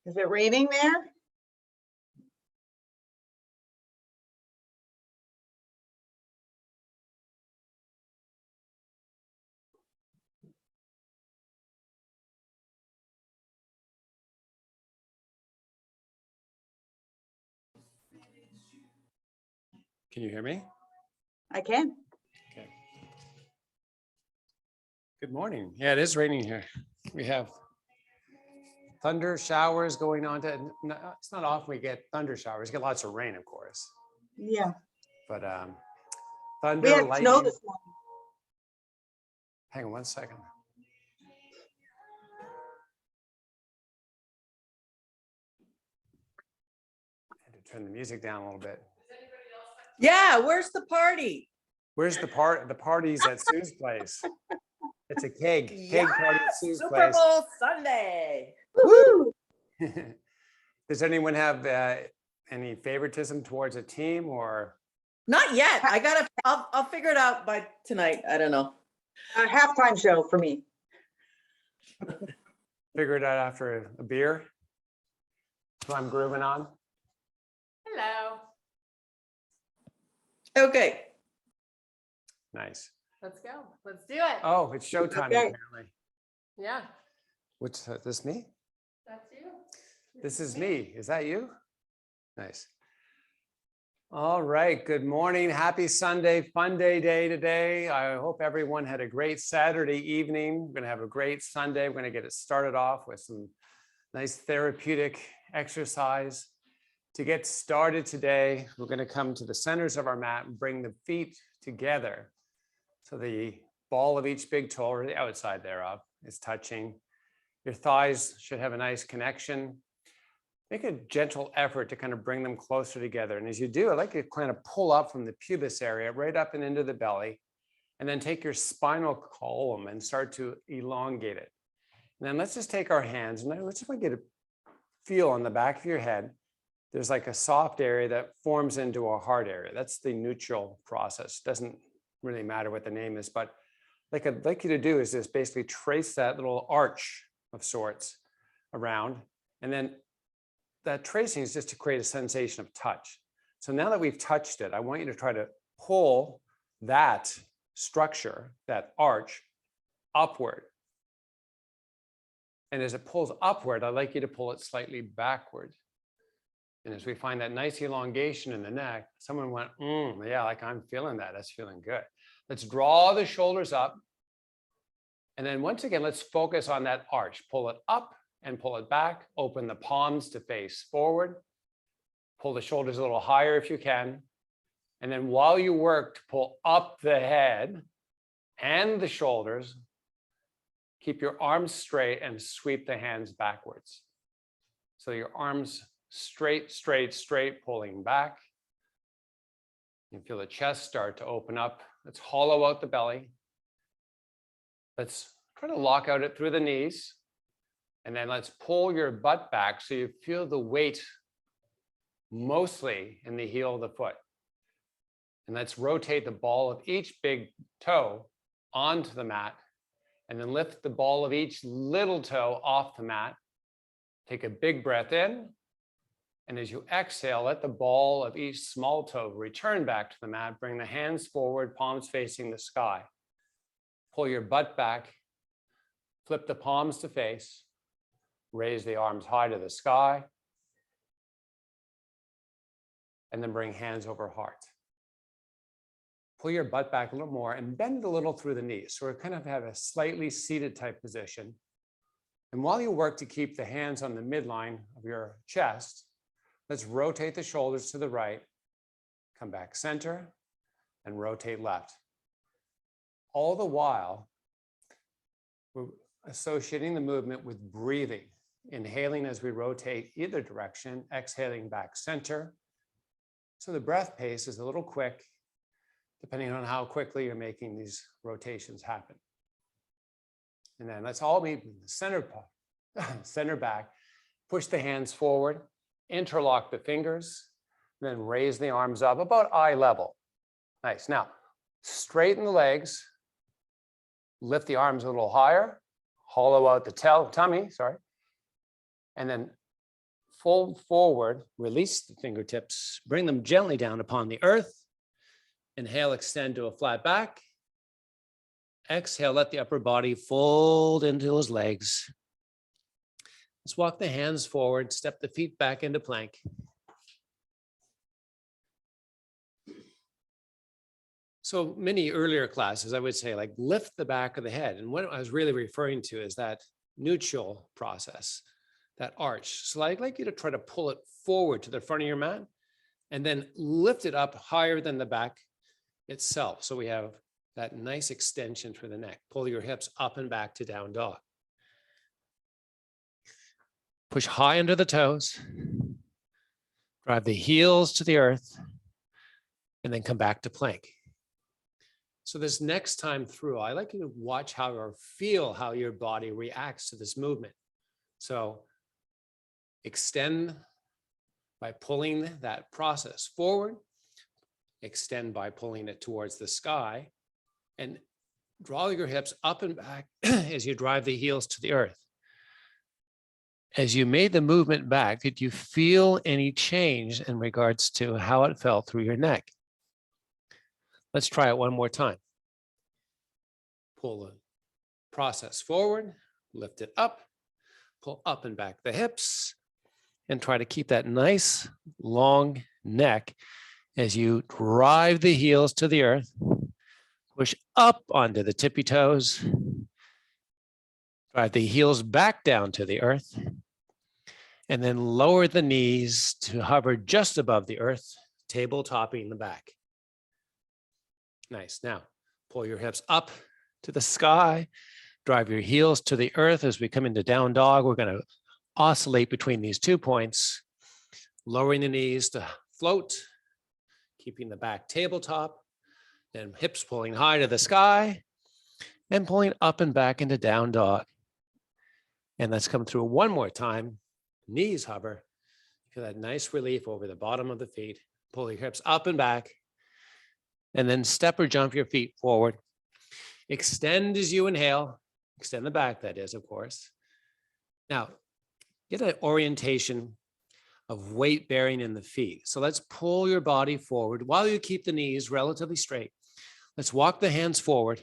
Is it raining there? Can you hear me? I can. Okay. Good morning. Yeah, it is raining here. We have thunder showers going on. It's not often we get thunder showers. We get lots of rain, of course. Yeah. But We thunder, had snow lightning. this morning. Hang on one second. I had to turn the music down a little bit. Yeah, where's the party? Where's the part? The party's at Sue's place. It's a keg party at Sue's Super place. Bowl Sunday. Woo! Does anyone have any favoritism towards a team or? Not yet. I'll figure it out by tonight. I don't know. A halftime show for me. Figure it out after a beer. So I'm grooving on. Hello. Okay. Nice. Let's go. Let's do it. Oh, it's showtime Okay. apparently. Yeah, What's this me? that's you. This is me. Is that you? Nice. All right. Good morning. Happy Sunday, fun day today. I hope everyone had a great Saturday evening. We're going to have a great Sunday. We're going to get it started off with some nice therapeutic exercise. To get started today, we're going to come to the centers of our mat and bring the feet together. So the ball of each big toe, or the outside thereof, is touching. Your thighs should have a nice connection. Make a gentle effort to kind of bring them closer together. And as you do, I'd like you to kind of pull up from the pubis area right up and into the belly, and then take your spinal column and start to elongate it. And then let's just take our hands and let's just get a feel on the back of your head. There's like a soft area that forms into a hard area. That's the neutral process. Doesn't really matter what the name is, but like I'd like you to do is just basically trace that little arch of sorts around. And then that tracing is just to create a sensation of touch. So now that we've touched it, I want you to try to pull that structure, that arch, upward. And as it pulls upward, I'd like you to pull it slightly backward. And as we find that nice elongation in the neck, someone went, yeah, like I'm feeling that. That's feeling good. Let's draw the shoulders up. And then once again, let's focus on that arch. Pull it up and pull it back. Open the palms to face forward. Pull the shoulders a little higher if you can. And then while you work to pull up the head and the shoulders, keep your arms straight and sweep the hands backwards. So your arms straight, straight, straight, pulling back. You feel the chest start to open up. Let's hollow out the belly. Let's try to lock out it through the knees. And then let's pull your butt back so you feel the weight mostly in the heel of the foot. And let's rotate the ball of each big toe onto the mat. And then lift the ball of each little toe off the mat. Take a big breath in. And as you exhale, let the ball of each small toe return back to the mat. Bring the hands forward, palms facing the sky. Pull your butt back. Flip the palms to face. Raise the arms high to the sky. And then bring hands over heart. Pull your butt back a little more and bend a little through the knees. So we kind of have a slightly seated type position. And while you work to keep the hands on the midline of your chest, let's rotate the shoulders to the right, come back center, and rotate left. All the while, we're associating the movement with breathing, inhaling as we rotate either direction, exhaling back center. So the breath pace is a little quick, depending on how quickly you're making these rotations happen. And then let's all meet in the center back, push the hands forward, interlock the fingers, then raise the arms up about eye level. Nice. Now, straighten the legs, lift the arms a little higher, hollow out the tummy, and then fold forward, release the fingertips, bring them gently down upon the earth. Inhale, extend to a flat back. Exhale, let the upper body fold into those legs. Let's walk the hands forward, step the feet back into plank. So many earlier classes, I would say, like lift the back of the head. And what I was really referring to is that neutral process, that arch. So I'd like you to try to pull it forward to the front of your mat and then lift it up higher than the back itself. So we have that nice extension through the neck. Pull your hips up and back to down dog. Push high under the toes. Drive the heels to the earth and then come back to plank. So this next time through, I like you to watch how or feel how your body reacts to this movement. So extend by pulling that process forward, extend by pulling it towards the sky, and draw your hips up and back as you drive the heels to the earth. As you made the movement back, did you feel any change in regards to how it felt through your neck? Let's try it one more time. Pull the process forward, lift it up, pull up and back the hips, and try to keep that nice long neck as you drive the heels to the earth, push up onto the tippy toes, drive the heels back down to the earth, and then lower the knees to hover just above the earth, tabletopping the back. Nice. Now, pull your hips up to the sky, drive your heels to the earth. As we come into down dog, we're going to oscillate between these 2 points, lowering the knees to float, keeping the back tabletop, then hips pulling high to the sky, and pulling up and back into down dog. And let's come through one more time. Knees hover. Feel that nice relief over the bottom of the feet. Pull your hips up and back, and then step or jump your feet forward. Extend as you inhale. Extend the back, that is, of course. Now, get an orientation of weight bearing in the feet. So let's pull your body forward while you keep the knees relatively straight. Let's walk the hands forward.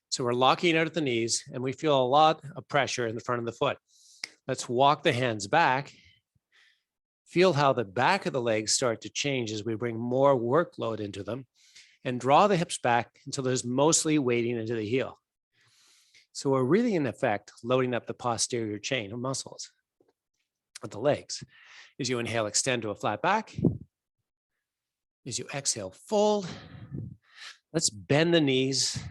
So we're locking out at the knees, and we feel a lot of pressure in the front of the foot. Let's walk the hands back. Feel how the back of the legs start to change as we bring more workload into them, and draw the hips back until there's mostly weighting into the heel. So we're really, in effect, loading up the posterior chain of muscles of the legs. As you inhale, extend to a flat back. As you exhale, fold. Let's bend the knees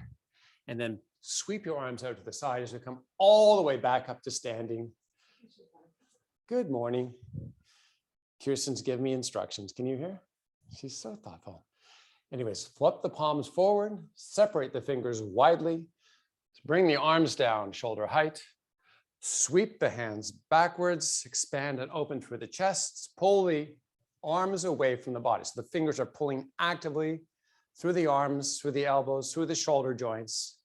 and then sweep your arms out to the side as we come all the way back up to standing. Good morning. Kirsten's giving me instructions. Can you hear? She's so thoughtful. Anyways, flip the palms forward, separate the fingers widely, bring the arms down, shoulder height, sweep the hands backwards, expand and open through the chest, pull the arms away from the body. So the fingers are pulling actively through the arms, through the elbows, through the shoulder joints.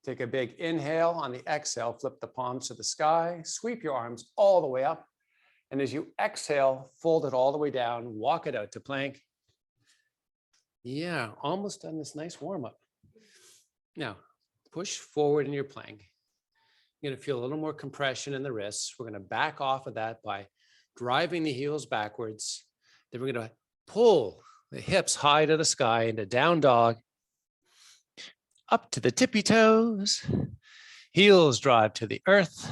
Take a big inhale. On the exhale, flip the palms to the sky, sweep your arms all the way up. And as you exhale, fold it all the way down, walk it out to plank. Yeah, almost done this nice warm up. Now, push forward in your plank. You're going to feel a little more compression in the wrists. We're going to back off of that by driving the heels backwards. Then we're going to pull the hips high to the sky into down dog, up to the tippy toes. Heels drive to the earth.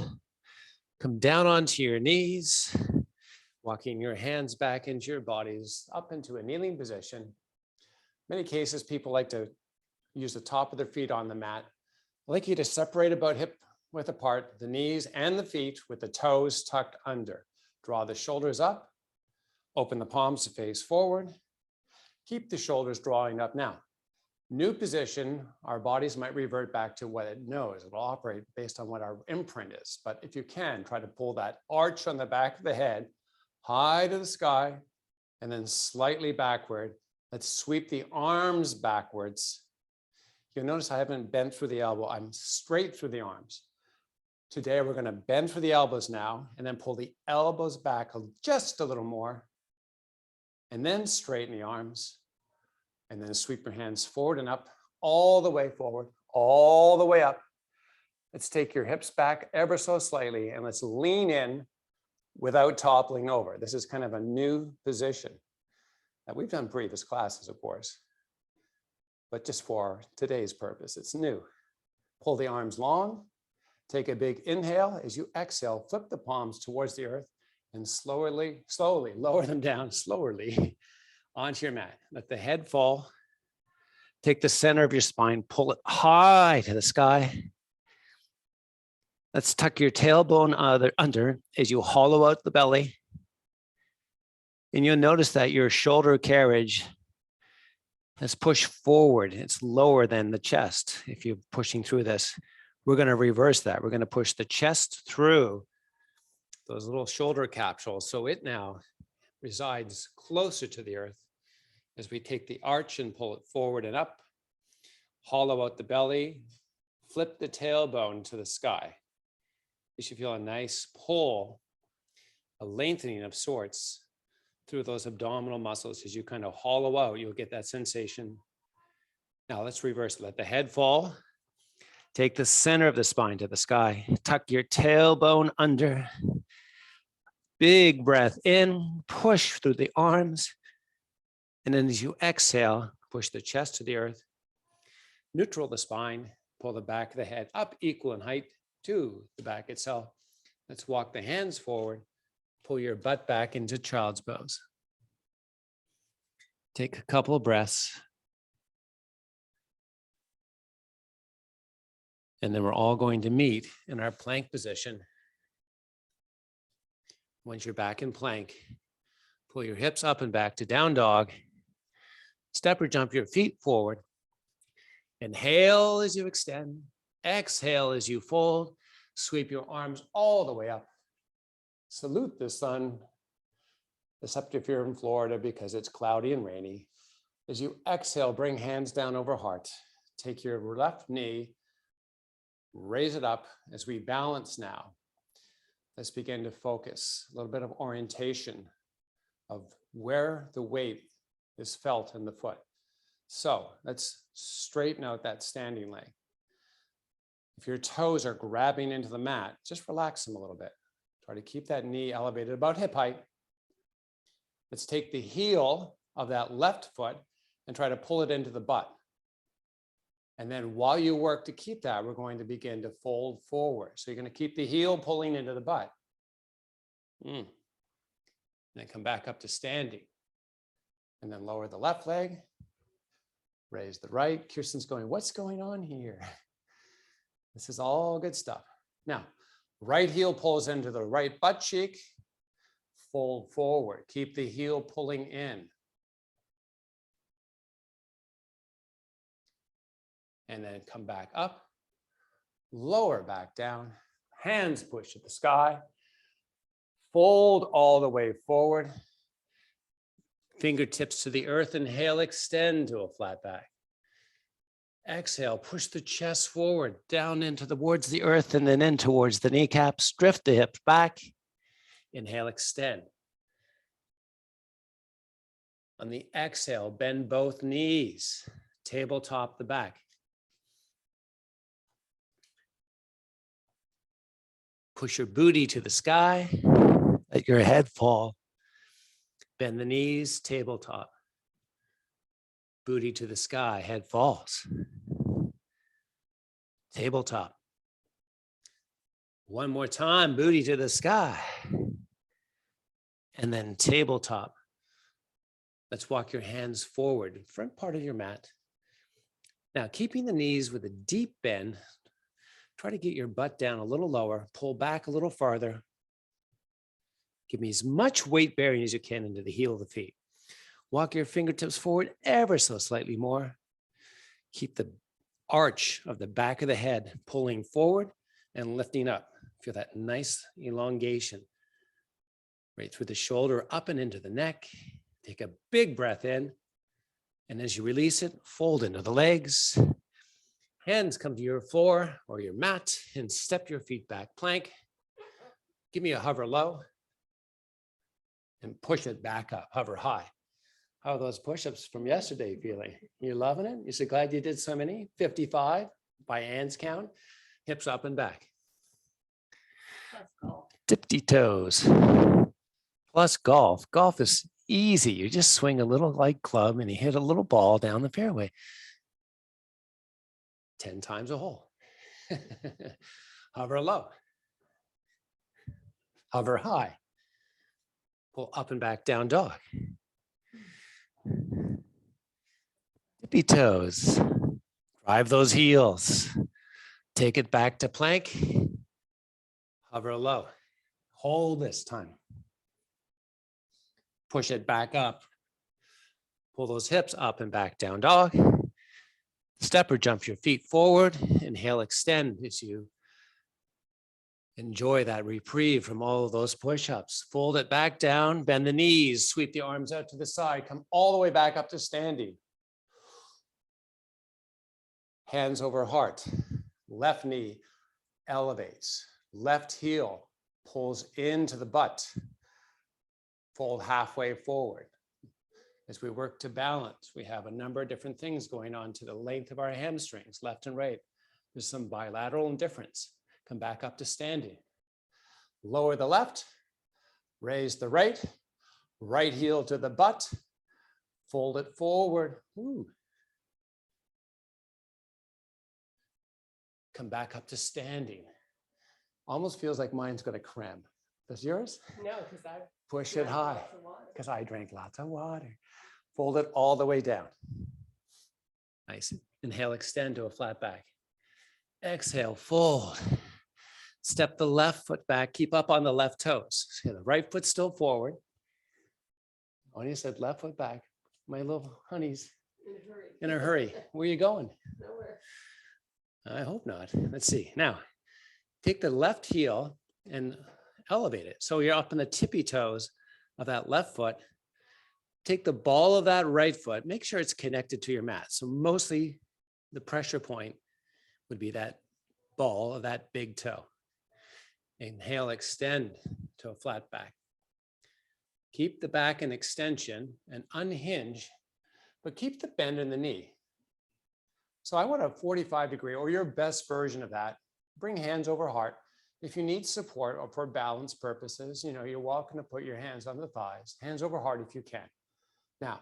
Come down onto your knees, walking your hands back into your bodies, up into a kneeling position. Many cases, people like to use the top of their feet on the mat. I'd like you to separate about hip width apart, the knees and the feet with the toes tucked under. Draw the shoulders up, open the palms to face forward. Keep the shoulders drawing up now. New position, our bodies might revert back to what it knows. It will operate based on what our imprint is. But if you can, try to pull that arch on the back of the head, high to the sky, and then slightly backward. Let's sweep the arms backwards. You'll notice I haven't bent through the elbow. I'm straight through the arms. Today, we're going to bend for the elbows now, and then pull the elbows back just a little more, and then straighten the arms, and then sweep your hands forward and up, all the way forward, all the way up. Let's take your hips back ever so slightly, and let's lean in without toppling over. This is kind of a new position that we've done previous classes, of course, but just for today's purpose, it's new. Pull the arms long, take a big inhale. As you exhale, flip the palms towards the earth and slowly lower them down slowly onto your mat. Let the head fall. Take the center of your spine, pull it high to the sky. Let's tuck your tailbone under as you hollow out the belly. And you'll notice that your shoulder carriage has pushed forward. It's lower than the chest. If you're pushing through this, we're going to reverse that. We're going to push the chest through those little shoulder capsules. So it now resides closer to the earth as we take the arch and pull it forward and up, hollow out the belly, flip the tailbone to the sky. You should feel a nice pull, a lengthening of sorts through those abdominal muscles. As you kind of hollow out, you'll get that sensation. Now let's reverse. Let the head fall. Take the center of the spine to the sky. Tuck your tailbone under. Big breath in, push through the arms. And then as you exhale, push the chest to the earth. Neutral the spine, pull the back of the head up equal in height to the back itself. Let's walk the hands forward. Pull your butt back into child's pose. Take a couple of breaths. And then we're all going to meet in our plank position. Once you're back in plank, pull your hips up and back to down dog. Step or jump your feet forward. Inhale as you extend. Exhale as you fold. Sweep your arms all the way up. Salute the sun, except if you're in Florida because it's cloudy and rainy. As you exhale, bring hands down over heart. Take your left knee, raise it up as we balance now. Let's begin to focus, a little bit of orientation of where the weight is felt in the foot. So let's straighten out that standing leg. If your toes are grabbing into the mat, just relax them a little bit. Try to keep that knee elevated about hip height. Let's take the heel of that left foot and try to pull it into the butt. And then while you work to keep that, we're going to begin to fold forward. So you're going to keep the heel pulling into the butt. And then come back up to standing. And then lower the left leg. Raise the right. Kirsten's going, what's going on here? This is all good stuff. Now, right heel pulls into the right butt cheek. Fold forward. Keep the heel pulling in. And then come back up. Lower back down. Hands push at the sky. Fold all the way forward. Fingertips to the earth. Inhale, extend to a flat back. Exhale, push the chest forward, down towards the earth, and then in towards the kneecaps. Drift the hips back. Inhale, extend. On the exhale, bend both knees. Tabletop the back. Push your booty to the sky. Let your head fall. Bend the knees, tabletop. Booty to the sky, head falls. Tabletop. One more time, booty to the sky. And then tabletop. Let's walk your hands forward, front part of your mat. Now, keeping the knees with a deep bend, try to get your butt down a little lower, pull back a little farther. Give me as much weight bearing as you can into the heel of the feet. Walk your fingertips forward ever so slightly more. Keep the arch of the back of the head pulling forward and lifting up. Feel that nice elongation right through the shoulder, up and into the neck. Take a big breath in. And as you release it, fold into the legs. Hands come to your floor or your mat and step your feet back. Plank. Give me a hover low and push it back up, hover high. How are those push-ups from yesterday feeling? You loving it? You so glad you did so many? 55 by Ann's count. Hips up and back. Let's go. Tippy toes. Plus golf. Golf is easy. You just swing a little light club and you hit a little ball down the fairway. 10 times a hole. Hover low. Hover high. Pull up and back down dog. Tippy toes. Drive those heels. Take it back to plank. Hover low. Hold this time. Push it back up. Pull those hips up and back down dog. Step or jump your feet forward. Inhale, extend as you enjoy that reprieve from all of those push-ups. Fold it back down, bend the knees, sweep the arms out to the side, come all the way back up to standing. Hands over heart. Left knee elevates. Left heel pulls into the butt. Fold halfway forward. As we work to balance, we have a number of different things going on to the length of our hamstrings, left and right. There's some bilateral indifference. Come back up to standing. Lower the left, raise the right, right heel to the butt, fold it forward. Ooh. Come back up to standing. Almost feels like mine's going to cramp. Does yours? No, because I Push it high, because I drank lots of water. Fold it all the way down. Nice. Inhale, extend to a flat back. Exhale, fold. Step the left foot back, keep up on the left toes. So the right foot still forward. When you said left foot back, my little honey's in a hurry. in a hurry. Where are you going? Nowhere. I hope not. Let's see. Now, take the left heel and elevate it. So you're up in the tippy toes of that left foot. Take the ball of that right foot, make sure it's connected to your mat. So mostly the pressure point would be that ball of that big toe. Inhale, extend to a flat back. Keep the back in extension and unhinge, but keep the bend in the knee. So I want a 45-degree or your best version of that. Bring hands over heart. If you need support or for balance purposes, you're welcome to put your hands on the thighs, hands over heart if you can. Now,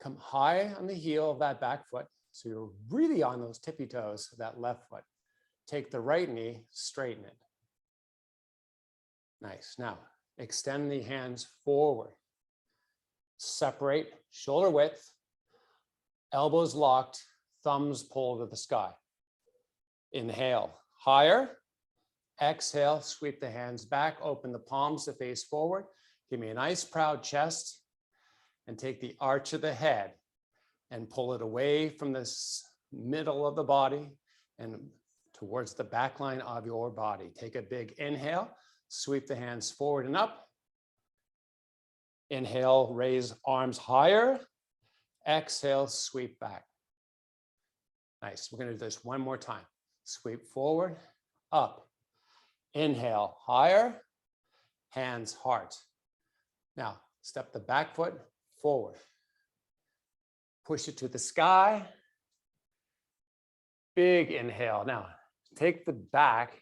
come high on the heel of that back foot. So you're really on those tippy toes of that left foot. Take the right knee, straighten it. Nice. Now, extend the hands forward. Separate, shoulder width, elbows locked, thumbs pulled to the sky. Inhale, higher. Exhale, sweep the hands back, open the palms to face forward. Give me a nice proud chest and take the arch of the head and pull it away from this middle of the body and towards the back line of your body. Take a big inhale, sweep the hands forward and up. Inhale, raise arms higher. Exhale, sweep back. Nice. We're going to do this one more time. Sweep forward, up. Inhale, higher, hands, heart. Now, step the back foot forward. Push it to the sky. Big inhale. Now, take the back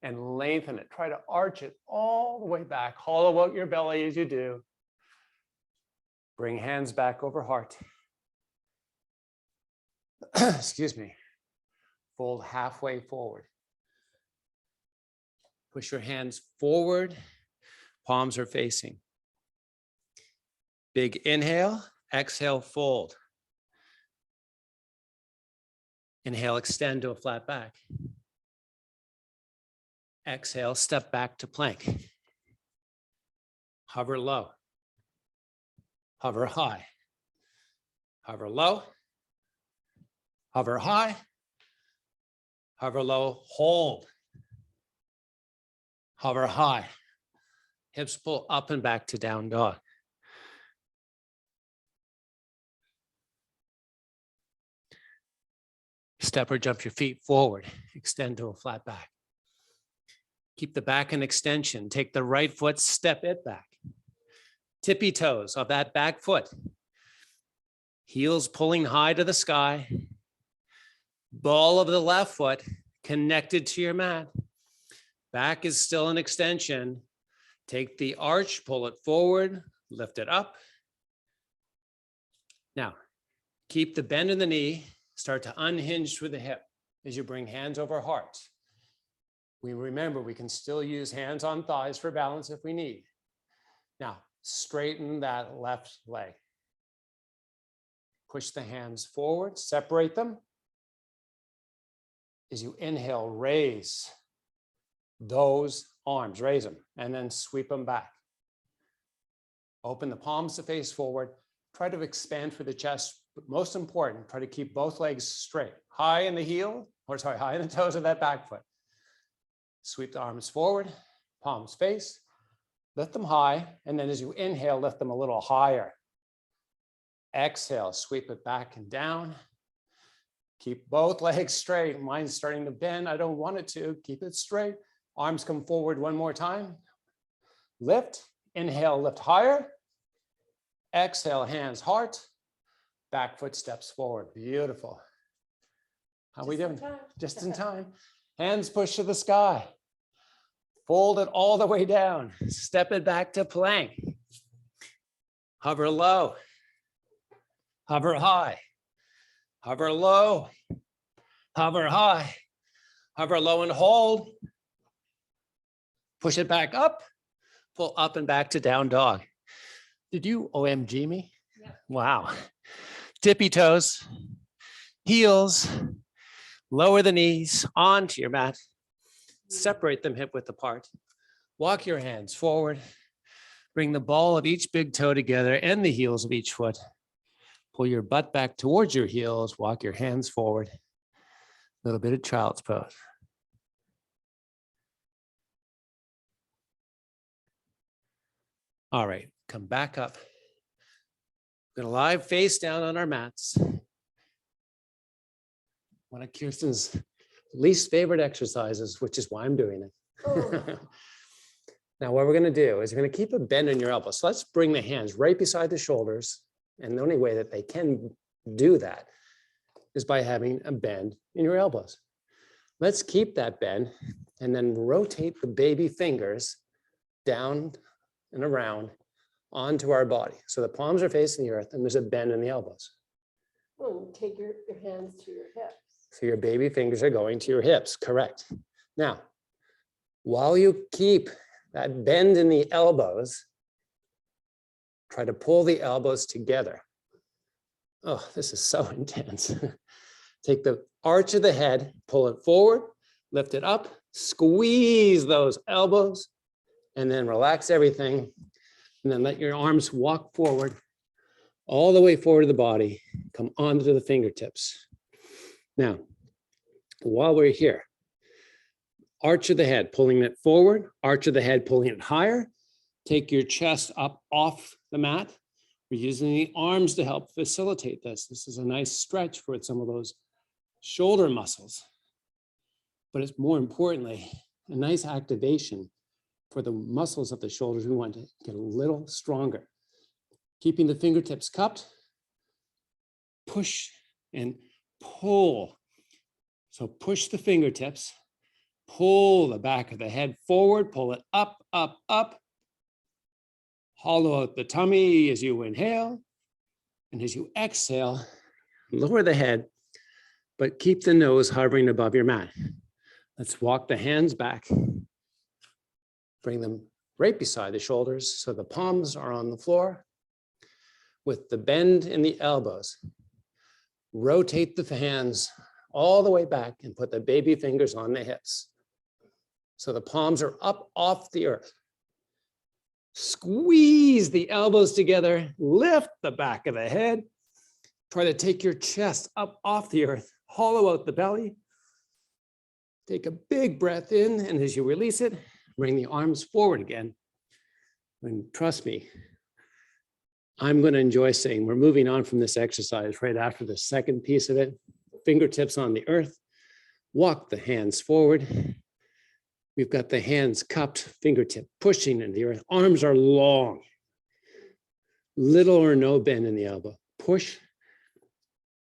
and lengthen it. Try to arch it all the way back. Hollow out your belly as you do. Bring hands back over heart. Excuse me. Fold halfway forward. Push your hands forward. Palms are facing. Big inhale. Exhale, fold. Inhale, extend to a flat back. Exhale, step back to plank. Hover low. Hover high. Hover low. Hover high. Hover low, hold. Hover high. Hips pull up and back to down dog. Step or jump your feet forward, extend to a flat back. Keep the back in extension. Take the right foot, step it back. Tippy toes of that back foot. Heels pulling high to the sky. Ball of the left foot connected to your mat. Back is still an extension. Take the arch, pull it forward, lift it up. Now, keep the bend in the knee. Start to unhinge through the hip as you bring hands over heart. We remember we can still use hands on thighs for balance if we need. Now, straighten that left leg. Push the hands forward, separate them. As you inhale, raise those arms, raise them, and then sweep them back. Open the palms to face forward. Try to expand through the chest, but most important, try to keep both legs straight. High in the heel, high in the toes of that back foot. Sweep the arms forward, palms face, lift them high, and then as you inhale, lift them a little higher. Exhale, sweep it back and down. Keep both legs straight. Mine's starting to bend. I don't want it to. Keep it straight. Arms come forward one more time. Lift, inhale, lift higher. Exhale, hands, heart. Back foot steps forward. Beautiful. How we doing? Just in time. Hands push to the sky. Fold it all the way down. Step it back to plank. Hover low. Hover high. Hover low. Hover high. Hover low and hold. Push it back up. Pull up and back to down dog. Did you OMG me? Yeah. Wow. Tippy toes. Heels. Lower the knees onto your mat. Separate them hip width apart. Walk your hands forward. Bring the ball of each big toe together and the heels of each foot. Pull your butt back towards your heels. Walk your hands forward. A little bit of child's pose. All right, come back up. We're gonna lie face down on our mats. One of Kirsten's least favorite exercises, which is why I'm doing it. Oh. Now, what we're gonna do is we're gonna keep a bend in your elbows. So let's bring the hands right beside the shoulders. And the only way that they can do that is by having a bend in your elbows. Let's keep that bend and then rotate the baby fingers down and around onto our body. So the palms are facing the earth and there's a bend in the elbows. Oh, take your hands to your hips. So your baby fingers are going to your hips, correct. Now, while you keep that bend in the elbows, try to pull the elbows together. Oh, this is so intense. Take the arch of the head, pull it forward, lift it up, squeeze those elbows, and then relax everything. And then let your arms walk forward, all the way forward to the body, come onto the fingertips. Now, while we're here, arch of the head, pulling it forward, arch of the head, pulling it higher. Take your chest up off the mat. We're using the arms to help facilitate this. This is a nice stretch for some of those shoulder muscles. But it's more importantly, a nice activation for the muscles of the shoulders. We want to get a little stronger. Keeping the fingertips cupped, push and pull. So push the fingertips, pull the back of the head forward, pull it up, up, up. Hollow out the tummy as you inhale. And as you exhale, lower the head, but keep the nose hovering above your mat. Let's walk the hands back. Bring them right beside the shoulders so the palms are on the floor. With the bend in the elbows, rotate the hands all the way back and put the baby fingers on the hips. So the palms are up off the earth. Squeeze the elbows together, lift the back of the head. Try to take your chest up off the earth, hollow out the belly. Take a big breath in, and as you release it, bring the arms forward again. And trust me, I'm going to enjoy saying we're moving on from this exercise right after the second piece of it. fingertips on the earth. Walk the hands forward. We've got the hands cupped, fingertip pushing into the earth. Arms are long. Little or no bend in the elbow. Push,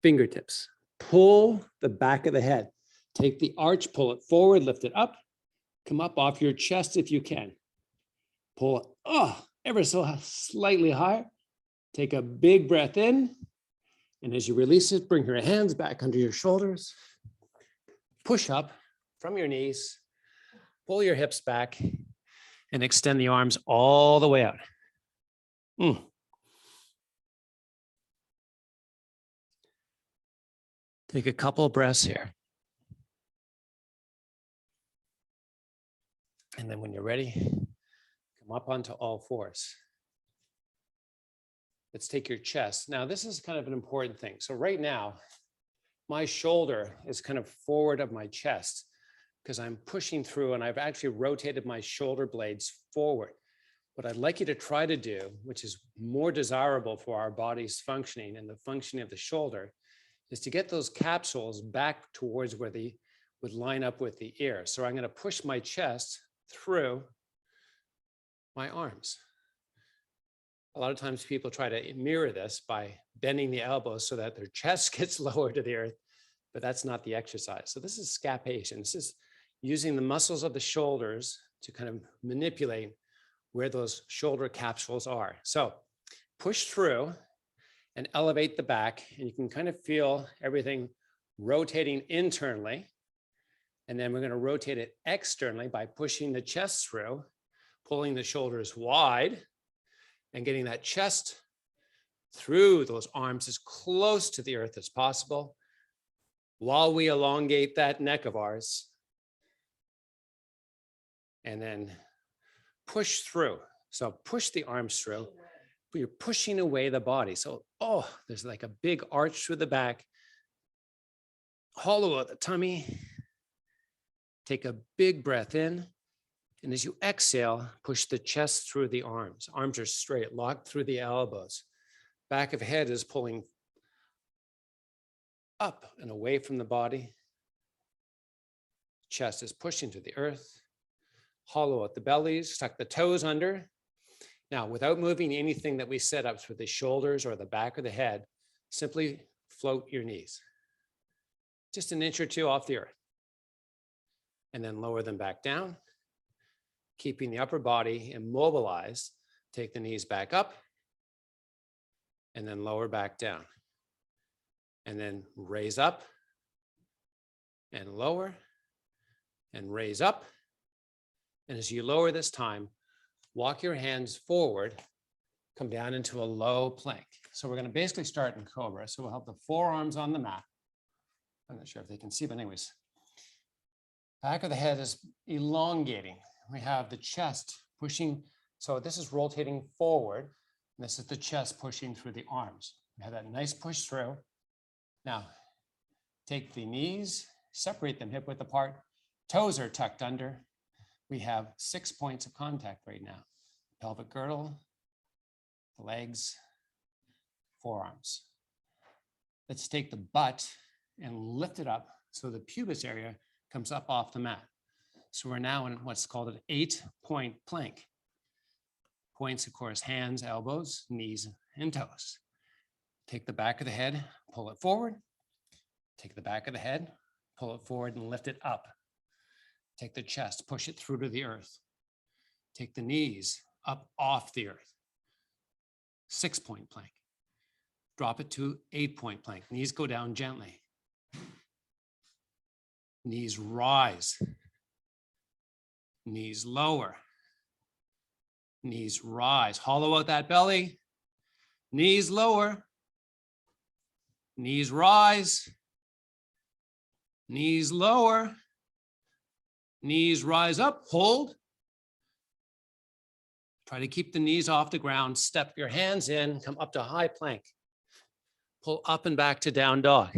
fingertips. Pull the back of the head. Take the arch, pull it forward, lift it up. Come up off your chest if you can. Pull it ever so slightly higher. Take a big breath in. And as you release it, bring your hands back under your shoulders. Push up from your knees. Pull your hips back and extend the arms all the way out. Take a couple of breaths here. And then when you're ready, come up onto all fours. Let's take your chest. Now, this is kind of an important thing. So right now, my shoulder is kind of forward of my chest because I'm pushing through and I've actually rotated my shoulder blades forward. What I'd like you to try to do, which is more desirable for our body's functioning and the functioning of the shoulder, is to get those capsules back towards where they would line up with the ear. So I'm going to push my chest through my arms. A lot of times people try to mirror this by bending the elbows so that their chest gets lower to the earth, but that's not the exercise. So this is scapation. This is using the muscles of the shoulders to kind of manipulate where those shoulder capsules are. So push through and elevate the back, and you can kind of feel everything rotating internally. And then we're going to rotate it externally by pushing the chest through, pulling the shoulders wide, and getting that chest through those arms as close to the earth as possible while we elongate that neck of ours. And then push through. So push the arms through, but you're pushing away the body. So, there's like a big arch through the back. Hollow out the tummy. Take a big breath in. And as you exhale, push the chest through the arms. Arms are straight, locked through the elbows. Back of head is pulling up and away from the body. Chest is pushing to the earth. Hollow out the bellies, tuck the toes under. Now, without moving anything that we set up through the shoulders or the back of the head, simply float your knees. Just an inch or two off the earth. And then lower them back down. Keeping the upper body immobilized, take the knees back up and then lower back down. And then raise up and lower and raise up. And as you lower this time, walk your hands forward, come down into a low plank. So we're going to basically start in Cobra. So we'll have the forearms on the mat. I'm not sure if they can see, but anyways, back of the head is elongating. We have the chest pushing. So this is rotating forward. And this is the chest pushing through the arms. We have that nice push through. Now, take the knees, separate them hip width apart. Toes are tucked under. We have 6 points of contact right now. Pelvic girdle, the legs, forearms. Let's take the butt and lift it up so the pubis area comes up off the mat. So we're now in what's called an 8-point plank. Points, of course, hands, elbows, knees, and toes. Take the back of the head, pull it forward. Take the back of the head, pull it forward and lift it up. Take the chest, push it through to the earth. Take the knees up off the earth. 6-point plank. Drop it to 8-point plank. Knees go down gently. Knees rise. Knees lower. Knees rise. Hollow out that belly. Knees lower. Knees rise. Knees lower. Knees rise up. Hold. Try to keep the knees off the ground. Step your hands in. Come up to high plank. Pull up and back to down dog.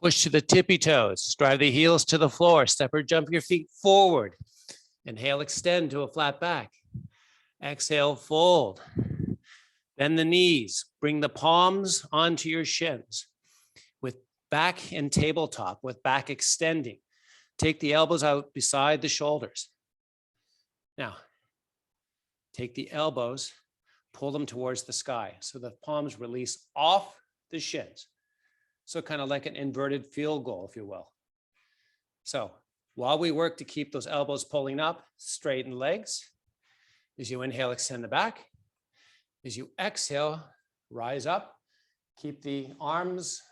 Push to the tippy toes. Drive the heels to the floor. Step or jump your feet forward. Inhale, extend to a flat back. Exhale, fold. Bend the knees. Bring the palms onto your shins. With back and tabletop with back extending. Take the elbows out beside the shoulders. Now, take the elbows, pull them towards the sky so the palms release off the shins. So kind of like an inverted field goal, if you will. So while we work to keep those elbows pulling up, straighten legs. As you inhale, extend the back. As you exhale, rise up. Keep the arms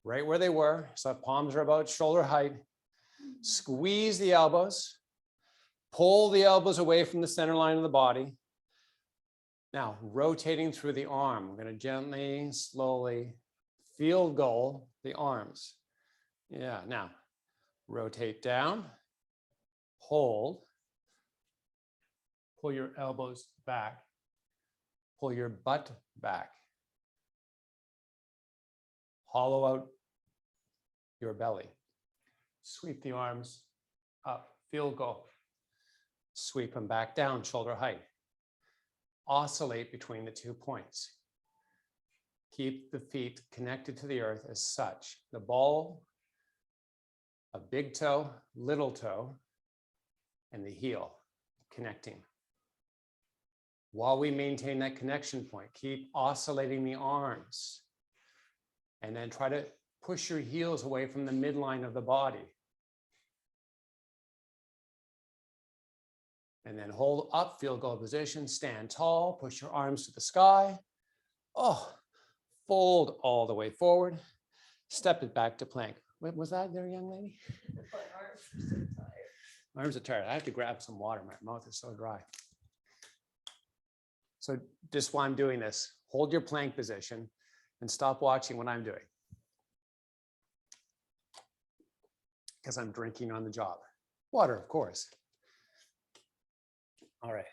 right where they were. So palms are about shoulder height. Squeeze the elbows. Pull the elbows away from the center line of the body. Now, rotating through the arm. We're going to gently, slowly field goal the arms. Yeah, now rotate down, hold, pull your elbows back, pull your butt back, hollow out your belly, sweep the arms up, field goal, sweep them back down, shoulder height, oscillate between the 2 points. Keep the feet connected to the earth as such. The ball, a big toe, little toe, and the heel connecting. While we maintain that connection point, keep oscillating the arms. And then try to push your heels away from the midline of the body. And then hold up, field goal position, stand tall, push your arms to the sky. Oh, fold all the way forward, step it back to plank. Wait, was that there, young lady? My arms are tired. I have to grab some water. My mouth is so dry. So just while I'm doing this, hold your plank position and stop watching what I'm doing. Because I'm drinking on the job. Water, of course. All right.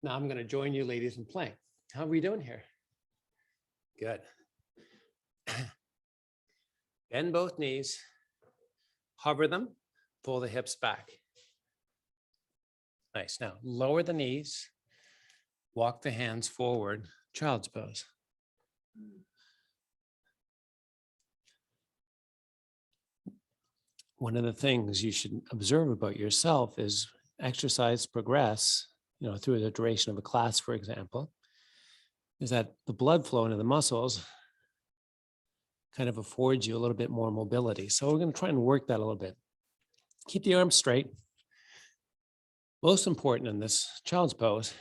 Now I'm going to join you ladies in plank. How are we doing here? Good. Bend both knees, hover them, pull the hips back. Nice. Now lower the knees, walk the hands forward, child's pose. One of the things you should observe about yourself is exercise progress, through the duration of a class, for example, is that the blood flow into the muscles kind of affords you a little bit more mobility. So we're going to try and work that a little bit. Keep the arms straight. Most important in this child's pose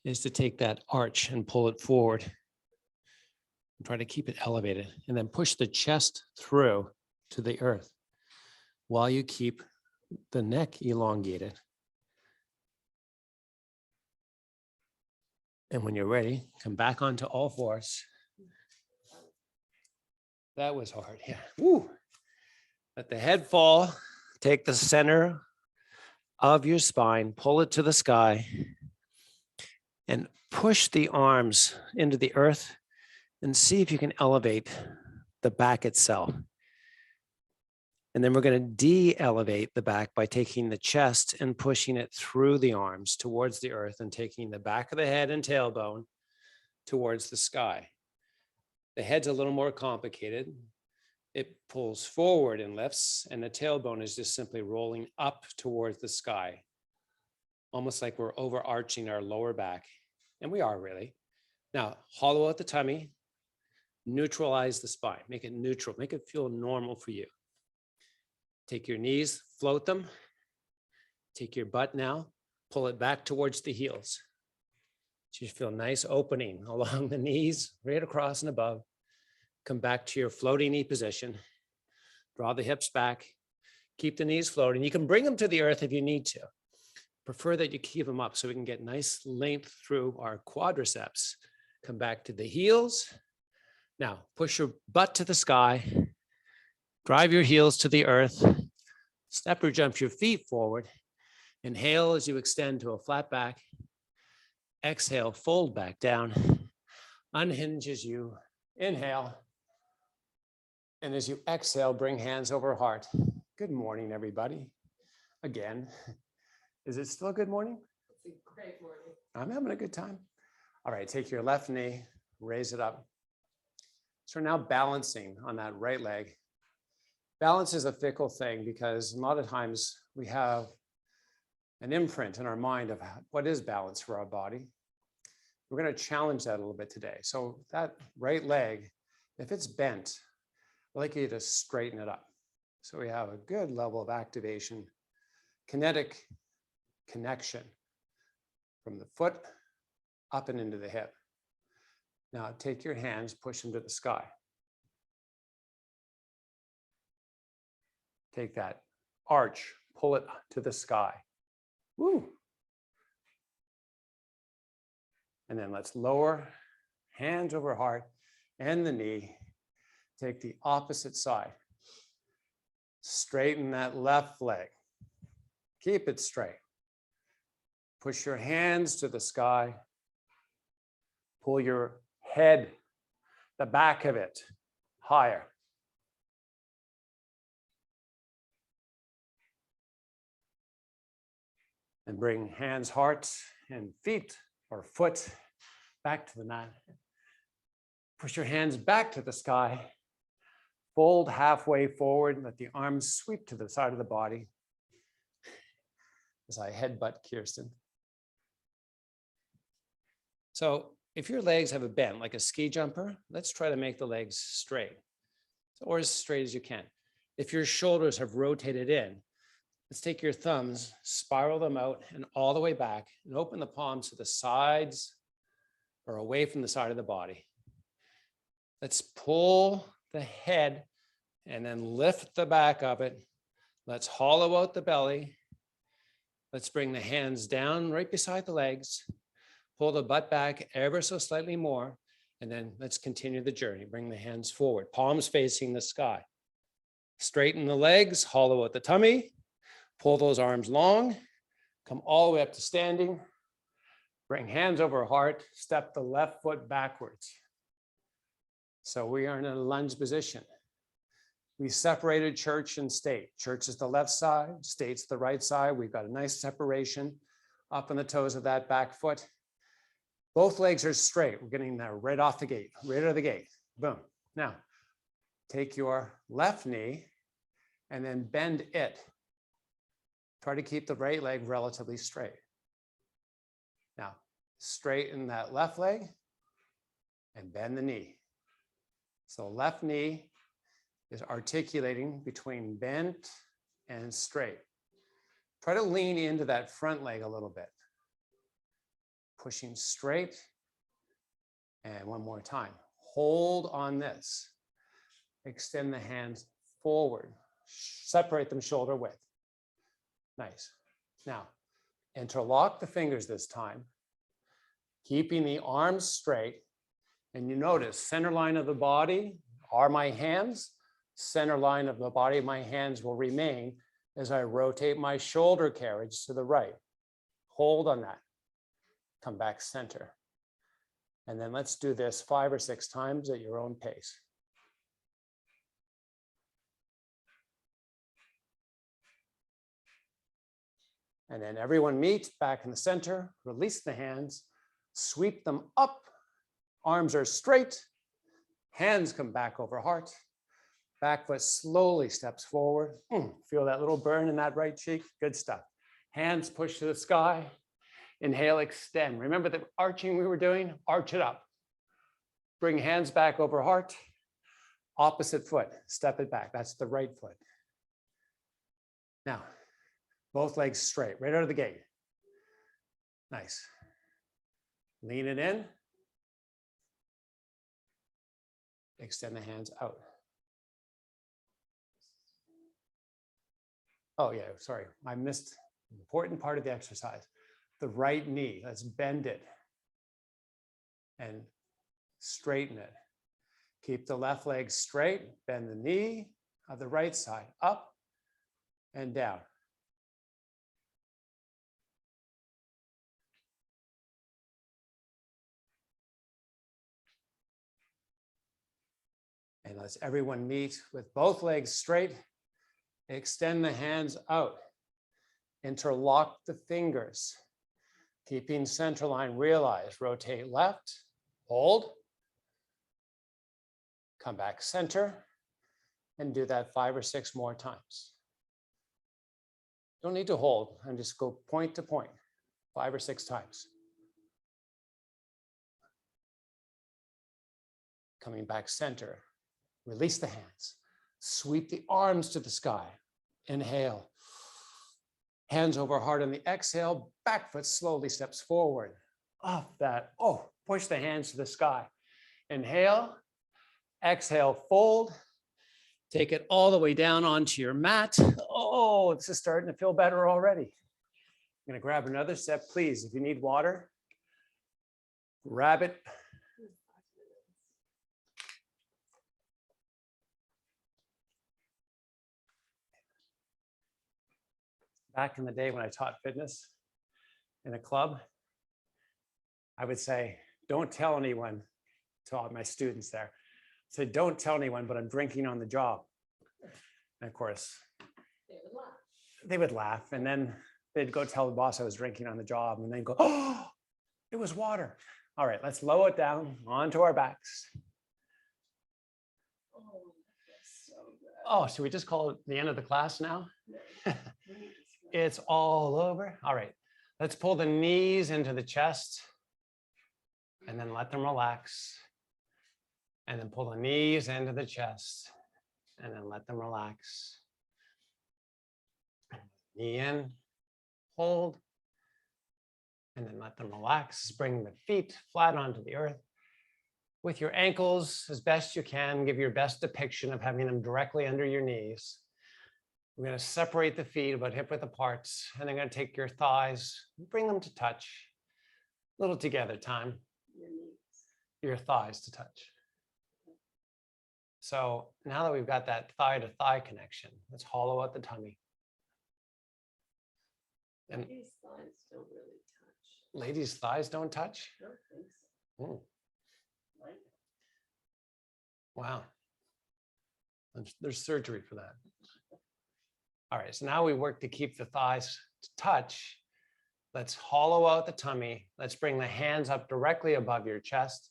is to take that arch and pull it forward. And try to keep it elevated and then push the chest through to the earth while you keep the neck elongated. And when you're ready, come back onto all fours. That was hard, yeah. Woo. Let the head fall. Take the center of your spine, pull it to the sky, and push the arms into the earth and see if you can elevate the back itself. And then we're going to de-elevate the back by taking the chest and pushing it through the arms towards the earth and taking the back of the head and tailbone towards the sky. The head's a little more complicated. It pulls forward and lifts, and the tailbone is just simply rolling up towards the sky, almost like we're overarching our lower back. And we are really. Now, hollow out the tummy, neutralize the spine, make it neutral, make it feel normal for you. Take your knees, float them. Take your butt now, pull it back towards the heels. So you feel nice opening along the knees, right across and above. Come back to your floating knee position. Draw the hips back. Keep the knees floating. You can bring them to the earth if you need to. Prefer that you keep them up so we can get nice length through our quadriceps. Come back to the heels. Now, push your butt to the sky. Drive your heels to the earth. Step or jump your feet forward. Inhale as you extend to a flat back. Exhale, fold back down. Unhinge as you inhale. And as you exhale, bring hands over heart. Good morning, everybody. Again, is it still a good morning? It's a great morning. I'm having a good time. All right, take your left knee, raise it up. So we're now balancing on that right leg. Balance is a fickle thing because a lot of times we have an imprint in our mind of what is balance for our body. We're going to challenge that a little bit today. So that right leg, if it's bent, I'd like you to straighten it up. So we have a good level of activation, kinetic connection from the foot up and into the hip. Now take your hands, push them to the sky. Take that arch, pull it to the sky. Woo. And then let's lower, hands over heart and the knee. Take the opposite side. Straighten that left leg. Keep it straight. Push your hands to the sky. Pull your head, the back of it, higher. And bring hands, heart, and feet or foot back to the mat. Push your hands back to the sky. Fold halfway forward. Let the arms sweep to the side of the body as I headbutt Kirsten. So if your legs have a bend like a ski jumper, let's try to make the legs straight or as straight as you can. If your shoulders have rotated in, let's take your thumbs, spiral them out and all the way back and open the palms to the sides or away from the side of the body. Let's pull the head and then lift the back of it. Let's hollow out the belly. Let's bring the hands down right beside the legs. Pull the butt back ever so slightly more. And then let's continue the journey. Bring the hands forward, palms facing the sky. Straighten the legs, hollow out the tummy. Pull those arms long. Come all the way up to standing. Bring hands over heart. Step the left foot backwards. So we are in a lunge position. We separated church and state. Church is the left side, state's the right side. We've got a nice separation up on the toes of that back foot. Both legs are straight. We're getting that right off the gate, right out of the gate. Boom. Now, take your left knee and then bend it. Try to keep the right leg relatively straight. Now, straighten that left leg and bend the knee. So left knee is articulating between bent and straight. Try to lean into that front leg a little bit. Pushing straight. And one more time. Hold on this. Extend the hands forward. Separate them shoulder width. Nice. Now, interlock the fingers this time, keeping the arms straight. And you notice center line of the body are my hands. Center line of the body, my hands will remain as I rotate my shoulder carriage to the right. Hold on that. Come back center. And then let's do this 5 or 6 times at your own pace. And then everyone meet back in the center, release the hands, sweep them up. Arms are straight. Hands come back over heart. Back foot slowly steps forward. Feel that little burn in that right cheek. Good stuff. Hands push to the sky. Inhale, extend. Remember the arching we were doing? Arch it up. Bring hands back over heart. Opposite foot. Step it back. That's the right foot. Now, both legs straight, right out of the gate. Nice. Lean it in. Extend the hands out. Oh yeah, sorry, I missed an important part of the exercise. The right knee, let's bend it and straighten it. Keep the left leg straight, bend the knee of the right side, up and down. And let's everyone meet with both legs straight. Extend the hands out. Interlock the fingers. Keeping center line, realize, rotate left, hold. Come back center and do that 5 or 6 more times. Don't need to hold, and just go point to point 5 or 6 times. Coming back center, release the hands, sweep the arms to the sky. Inhale, hands over heart on the exhale, back foot slowly steps forward. Off that, push the hands to the sky. Inhale, exhale, fold. Take it all the way down onto your mat. Oh, this is starting to feel better already. I'm gonna grab another step, please. If you need water, grab it. Back in the day when I taught fitness in a club, I would say, don't tell anyone, to all my students there. Say, don't tell anyone, but I'm drinking on the job. And of course, they would laugh. And then they'd go tell the boss I was drinking on the job. And then go, oh, it was water. All right, let's lower it down onto our backs. Oh, should we just call it the end of the class now? It's all over. All right, let's pull the knees into the chest and then let them relax. And then pull the knees into the chest and then let them relax. Knee in, hold, and then let them relax. Bring the feet flat onto the earth. With your ankles, as best you can, give your best depiction of having them directly under your knees. We're going to separate the feet about hip-width apart, and then going to take your thighs, bring them to touch. A little together time. Your thighs to touch. So now that we've got that thigh to thigh connection, let's hollow out the tummy. And These thighs don't really touch. ladies' thighs don't touch? I don't think so. Mine Wow. There's surgery for that. All right, so now we work to keep the thighs to touch. Let's hollow out the tummy. Let's bring the hands up directly above your chest.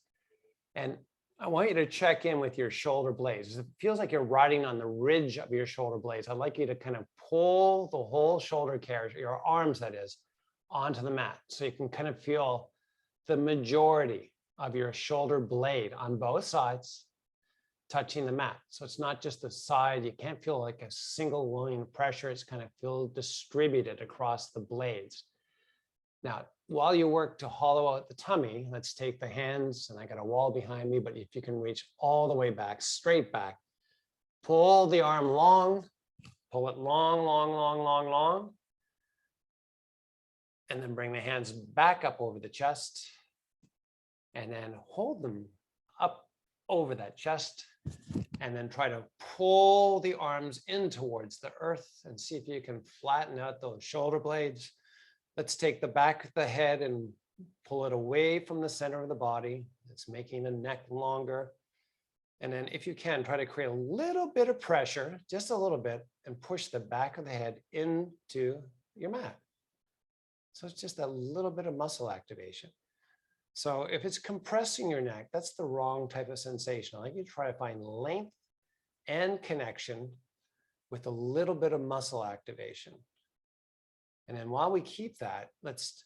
And I want you to check in with your shoulder blades. It feels like you're riding on the ridge of your shoulder blades. I'd like you to kind of pull the whole shoulder carriage, your arms that is, onto the mat. So you can kind of feel the majority of your shoulder blade on both sides touching the mat. So it's not just the side. You can't feel like a single line of pressure. It's kind of feel distributed across the blades. Now, while you work to hollow out the tummy, let's take the hands, and I got a wall behind me, but if you can reach all the way back, straight back, pull the arm long, pull it long, long, long, long, long, and then bring the hands back up over the chest, and then hold them up over that chest, and then try to pull the arms in towards the earth and see if you can flatten out those shoulder blades. Let's take the back of the head and pull it away from the center of the body. It's making the neck longer. And then if you can, try to create a little bit of pressure, just a little bit, and push the back of the head into your mat. So it's just a little bit of muscle activation. So if it's compressing your neck, that's the wrong type of sensation. I like you to try to find length and connection with a little bit of muscle activation. And then while we keep that, let's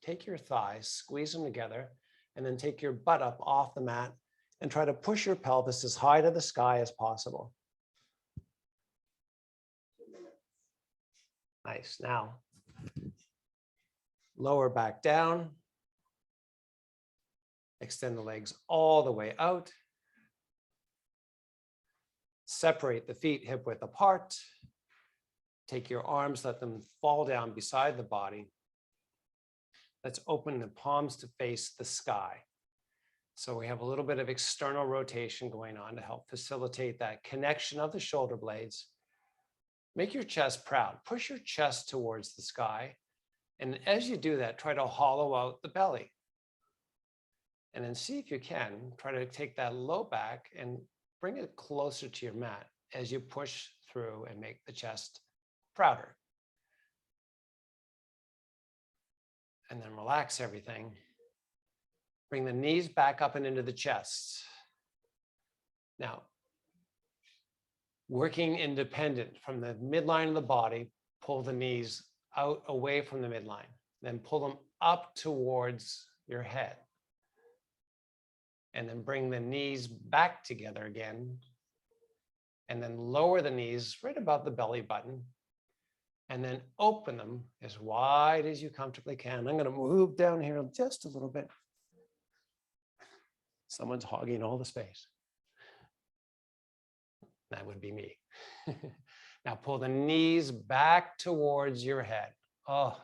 take your thighs, squeeze them together, and then take your butt up off the mat and try to push your pelvis as high to the sky as possible. Nice. Now, lower back down. Extend the legs all the way out. Separate the feet hip width apart. Take your arms, let them fall down beside the body. Let's open the palms to face the sky. So we have a little bit of external rotation going on to help facilitate that connection of the shoulder blades. Make your chest proud. Push your chest towards the sky. And as you do that, try to hollow out the belly. And then see if you can, try to take that low back and bring it closer to your mat as you push through and make the chest prouder. And then relax everything. Bring the knees back up and into the chest. Now, working independent from the midline of the body, pull the knees out away from the midline, then pull them up towards your head. And then bring the knees back together again. And then lower the knees right above the belly button. And then open them as wide as you comfortably can. I'm going to move down here just a little bit. Someone's hogging all the space. That would be me. Now pull the knees back towards your head. Oh,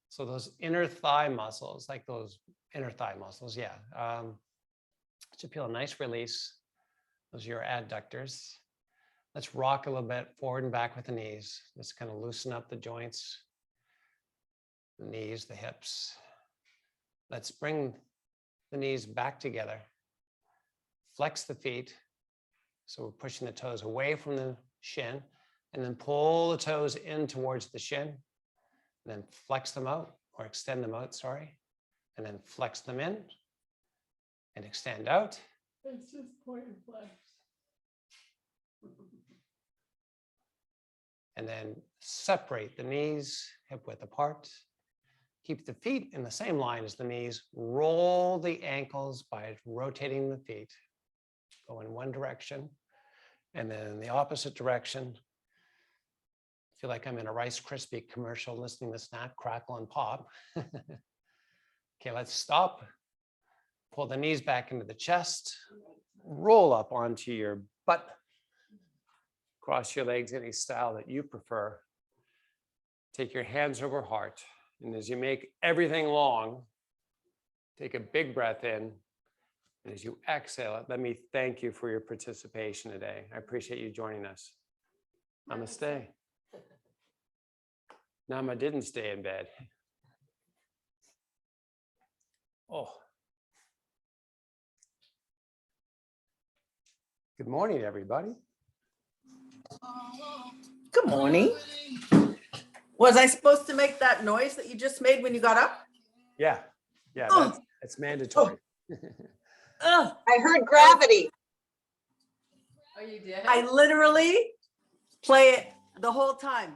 so those inner thigh muscles, like those inner thigh muscles, yeah. Should feel a nice release. Those are your adductors. Let's rock a little bit forward and back with the knees. Let's kind of loosen up the joints, the knees, the hips. Let's bring the knees back together. Flex the feet. So we're pushing the toes away from the shin, and then pull the toes in towards the shin, and then flex them out or extend them out, sorry, and then flex them in and extend out. It's just point and flex. And then separate the knees hip width apart. Keep the feet in the same line as the knees. Roll the ankles by rotating the feet. Go in one direction and then in the opposite direction. I feel like I'm in a Rice Krispie commercial listening to Snap, Crackle, and Pop. Okay, let's stop. Pull the knees back into the chest. Roll up onto your butt. Cross your legs any style that you prefer. Take your hands over heart. And as you make everything long, take a big breath in. And as you exhale it, let me thank you for your participation today. I appreciate you joining us. Namaste. Nama didn't stay in bed. Oh. Good morning, everybody. Good morning. Was I supposed to make that noise that you just made when you got up? Yeah, Oh. that's mandatory. Ugh, I heard gravity. Oh, you did? I literally play it the whole time.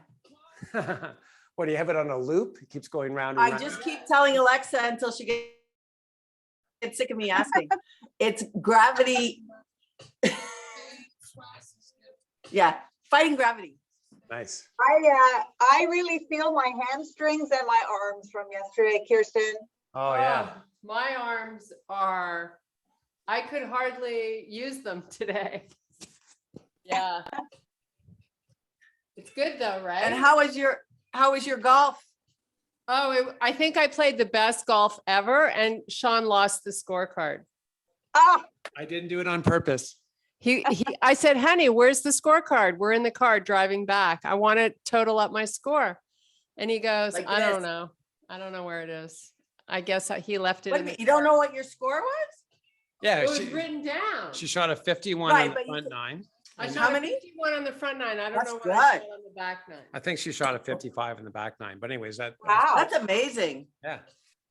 What, do you have it on a loop? It keeps going round and I round. just keep telling Alexa until she gets sick of me asking. It's gravity. Yeah, fighting gravity. Nice. I really feel my hamstrings and my arms from yesterday, Kirsten. Oh, yeah. My arms are, I could hardly use them today. Yeah. It's good though, right? And how was your golf? Oh, I think I played the best golf ever, and Sean lost the scorecard. Ah, I didn't do it on purpose. I said, honey, where's the scorecard? We're in the car driving back. I want to total up my score. And he goes, Like I don't this. know. I don't know where it is. I guess he left it. Wait a in the minute, you don't car. know what your score was? Yeah, It was written down. she shot a 51 Right, on the but you front could- nine. I And shot how a many? 51 on the front nine. I don't That's know what I good. shot on the back nine. I think she shot a 55 in the back nine. But anyways, that was- wow. That's amazing. yeah,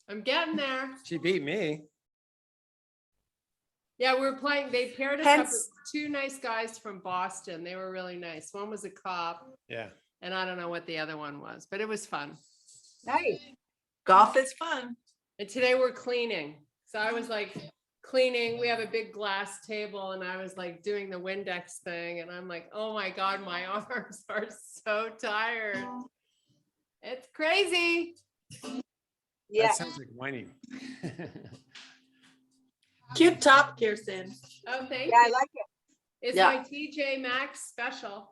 I'm getting there. she beat me. Yeah, we were playing. They paired us up with Hence- two nice guys from Boston. They were really nice. One was a cop, Yeah. and I don't know what the other one was, but it was fun. Nice. Golf is fun. And today we're cleaning. So I was like cleaning. We have a big glass table, and I was like doing the Windex thing. And I'm like, oh my God, my arms are so tired. It's crazy. Yeah. That sounds like whining. Cute top, Kirsten. Oh, thank Yeah, I you. like it. It's Yeah. my TJ Maxx special.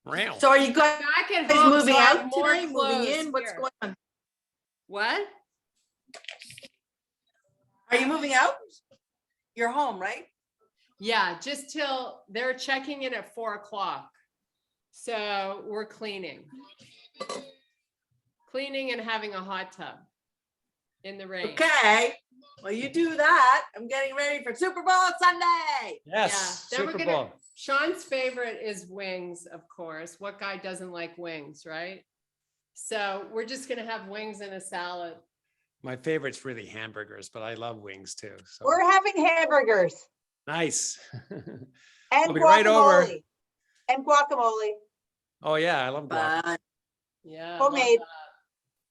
Round. So are you guys Back at home, moving so I have out more today, moving clothes in? What's here. going on? What? Are you moving out? You're home, right? Yeah, just till they're checking in at 4 o'clock. So we're cleaning. Cleaning and having a hot tub in the rain. Okay. Well, you do that. I'm getting ready for Super Bowl Sunday. Yes, Yeah, then we're Super gonna- Bowl. Sean's favorite is wings, of course. What guy doesn't like wings, right? So we're just gonna have wings and a salad. My favorite's really hamburgers, but I love wings too. So We're having hamburgers nice. and I'll be right over. guacamole. And guacamole. Oh yeah, I love guac. But Yeah. I love Homemade. that.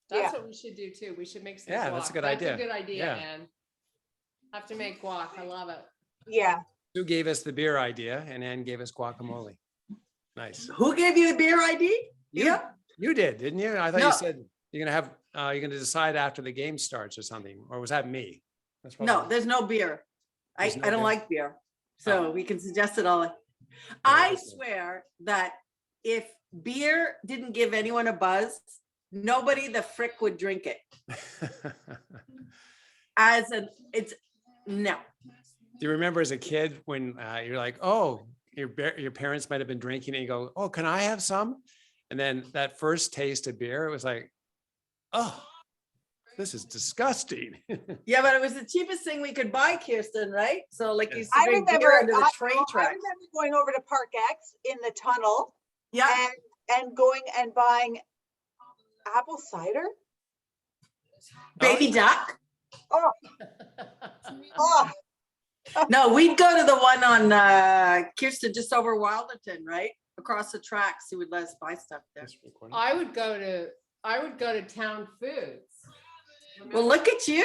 That's Yeah. what we should do too. We should make some Yeah, guac. that's a good That's idea. a good idea, Yeah. Ann. Have to make guac. I love it. Yeah. Sue gave us the beer idea and Ann gave us guacamole. Nice. who gave you the beer ID? You- Yeah. You did, didn't you? I thought No. you said you're gonna decide after the game starts or something, or was that me? That's probably No, me. there's no beer. I There's no don't beer? like beer. So we can suggest it all. I swear that if beer didn't give anyone a buzz, nobody the frick would drink it. No. Do you remember as a kid when you're like, oh, your parents might have been drinking and you go, oh, can I have some? And then that first taste of beer, it was like, oh, this is disgusting. Yeah, but it was the cheapest thing we could buy, Kirsten, right? So like you used to I drink remember, beer under the I train tracks. remember going over to Park X in the tunnel Yeah, and going and buying apple cider. baby duck. Oh, oh, No, we'd go to the one on Kirsten, just over Wilderton, right? Across the tracks. He would let us buy stuff there. I would go to Town Foods. Well, look at you.